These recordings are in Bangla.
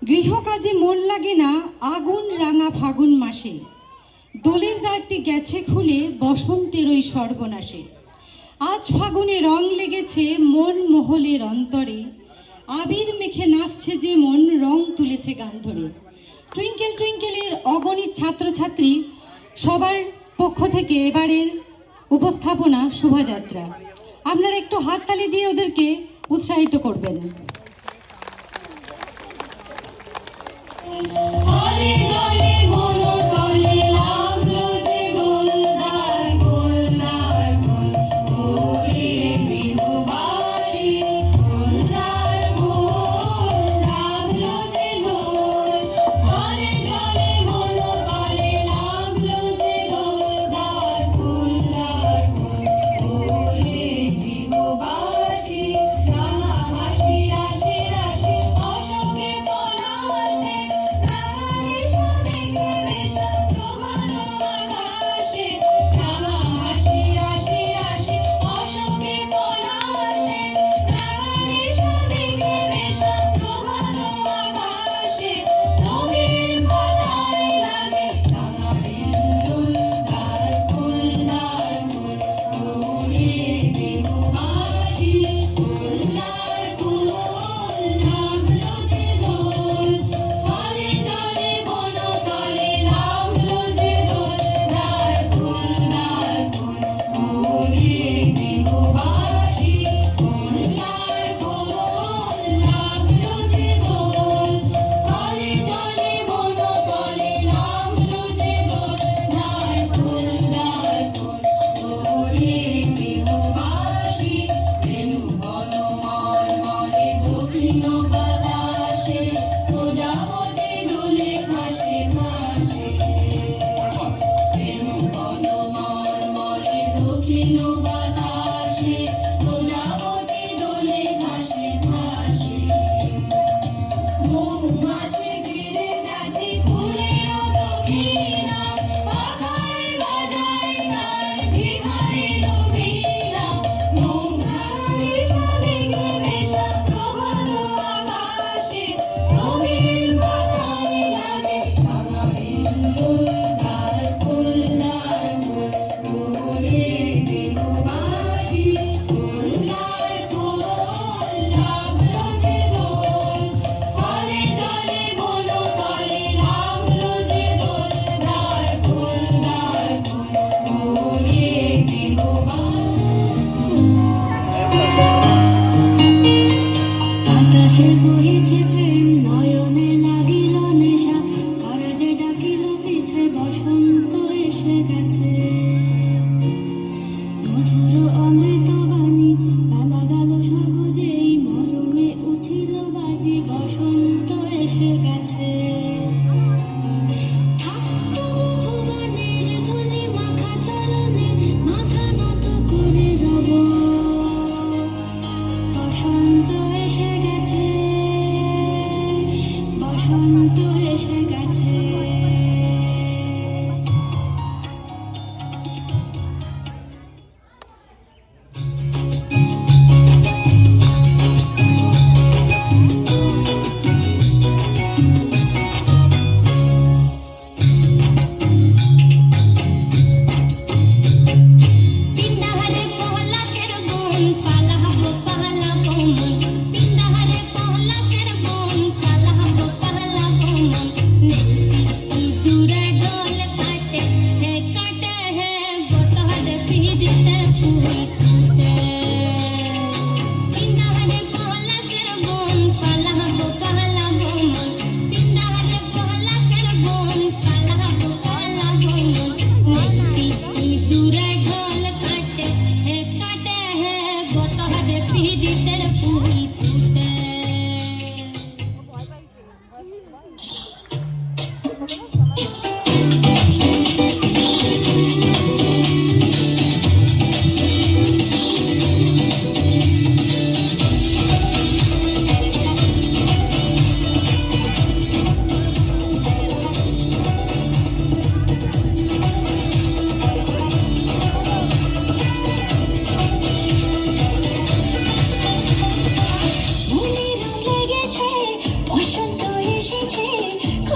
গৃহকাজে মন লাগে না আগুন রাঙা ফাগুন মাসে, দোলের দ্বারটি গেছে খুলে বসন্তের ওই সর্বনাশে। আজ ফাগুনে রং লেগেছে মন মহলের অন্তরে, আবির মেখে নাচছে যে মন রং তুলেছে গান ধরে। টুইঙ্কেল টুইঙ্কেলের অগণিত ছাত্রছাত্রী সবার পক্ষ থেকে এবারের উপস্থাপনা শোভাযাত্রা। আপনারা একটু হাততালি দিয়ে ওদেরকে উৎসাহিত করবেন।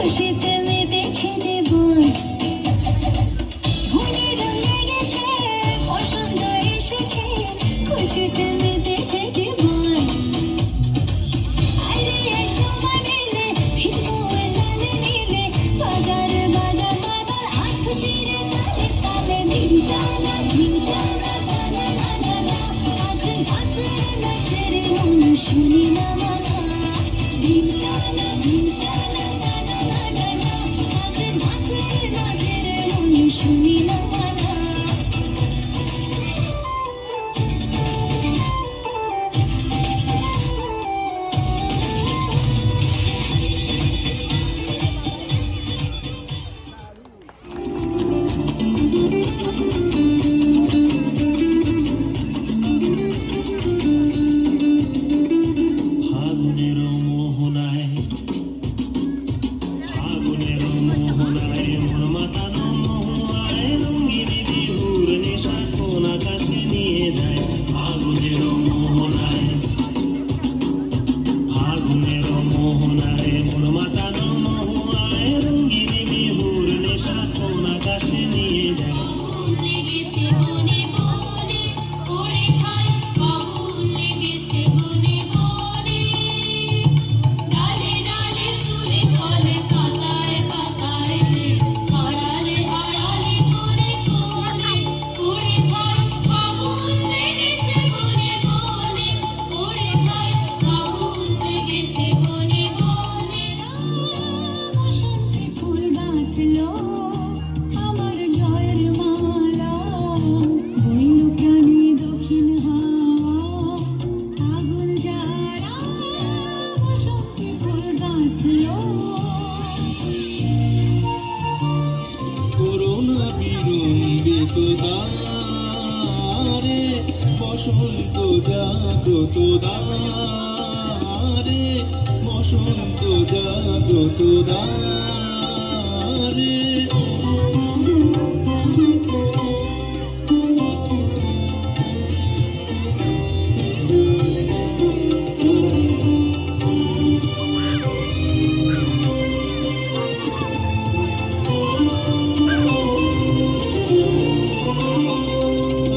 খুশিতে মেতেছে জীবন মনে রং লেগেছে বসন্ত এসেছে খুশিতে মেতেছে জীবন আরে এসো মানিলে ভিজবো লালে নীলে বাজার বাজা মাদল আজ খুশির তালে তালে ধিমটানা ধিমটানা টানা না না না আজ নাচের নাচের মন শুনি না মানা ধিমটানা ধিমটানা টানা না না না আজ নাচের নাচের মন শুনি না মানা ফাগুনের মোহনায় মন মাতানো মোহনায় রঙিন বিহুর নেশা কোন আকাশে নিয়ে যায় ফাগুনের মোহনায় মন মাতানো মোহনায় রঙিন বিহুর নেশা কোন আকাশে নিয়ে যায় লেগেছে বনে বনে ওরে ভাই আগুন লেগেছে বনে বনে ডালে ডালে ফুলে ফলে পাতায় পাতায় আড়ালে আড়ালে কোণে কোণে ওরে ভাই আগুন লেগেছে বনে বনে ওরে ভাই আগুন লেগেছে বনে বনে বসন্তে ফুল গাঁথলো আমার জয়ের মালা বইল প্রাণী দক্ষিণ হাওয়া আগুন জ্বালা বসন্তে ফুল গাঁথলো করোনা বিলম্বিত দ্বারে বসন্ত জাগ্রত দ্বারে বসন্ত জাগ্রত দ্বারে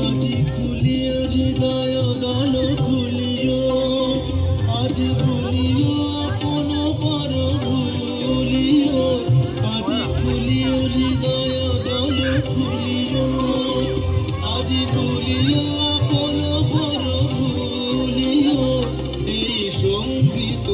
আজি খুলিও হৃদয় দল খুলিও আজ ভুলিও আপন পর ভুলিও আজি খুলিও হৃদয় দল খুলিও আজ ভুলিও আপন পর ভুলিও এই সঙ্গীত